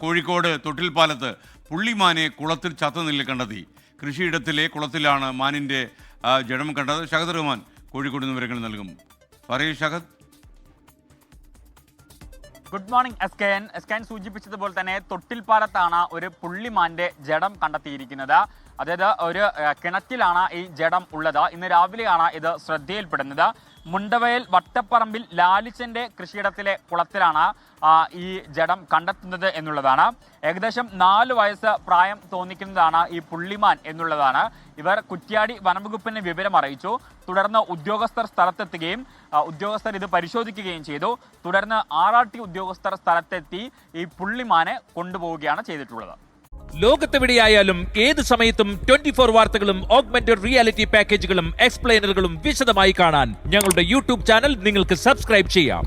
കോഴിക്കോട് തൊട്ടിൽപ്പാലത്ത് പുള്ളിമാനെ കുളത്തിൽ ചത്തുനില കണ്ടെത്തി. കൃഷിയിടത്തിലെ കുളത്തിലാണ് മാനിന്റെ ജഡം കണ്ടത്. ഷഹദ് റഹ്മാൻ കോഴിക്കോട് നിന്ന് വിവരങ്ങൾ നൽകും. പറയൂ ഷഹദ്. ഗുഡ് മോർണിംഗ് എസ്കൻ സൂചിപ്പിച്ചതുപോലെ തന്നെ തൊട്ടിൽപ്പാലത്താണ് ഒരു പുള്ളിമാന്റെ ജഡം കണ്ടെത്തിയിരിക്കുന്നത്. അതായത് ഒരു കിണറ്റിലാണ് ഈ ജഡം ഉള്ളത്. ഇന്ന് രാവിലെയാണ് ഇത് ശ്രദ്ധയിൽപ്പെടുന്നത്. മുണ്ടവയൽ വട്ടപ്പറമ്പിൽ ലാലിച്ചന്റെ കൃഷിയിടത്തിലെ കുളത്തിലാണ് ഈ ജഡം കണ്ടെത്തുന്നത് എന്നുള്ളതാണ്. ഏകദേശം 4 വയസ്സ് പ്രായം തോന്നിക്കുന്നതാണ് ഈ പുള്ളിമാൻ എന്നുള്ളതാണ്. ഇവർ കുറ്റ്യാടി വനംവകുപ്പിന് വിവരം അറിയിച്ചു. തുടർന്ന് ഉദ്യോഗസ്ഥർ സ്ഥലത്തെത്തുകയും ഉദ്യോഗസ്ഥർ ഇത് പരിശോധിക്കുകയും ചെയ്തു. തുടർന്ന് RRT ഉദ്യോഗസ്ഥർ സ്ഥലത്തെത്തി ഈ പുള്ളിമാനെ കൊണ്ടുപോവുകയാണ് ചെയ്തിട്ടുള്ളത്. ലോകത്തെവിടെയായാലും ഏത് സമയത്തും 24 വാർത്തകളും ഓഗ്മെന്റഡ് റിയാലിറ്റി പാക്കേജുകളും എക്സ്പ്ലെയിനറുകളും വിശദമായി കാണാൻ ഞങ്ങളുടെ യൂട്യൂബ് ചാനൽ നിങ്ങൾക്ക് സബ്സ്ക്രൈബ് ചെയ്യാം.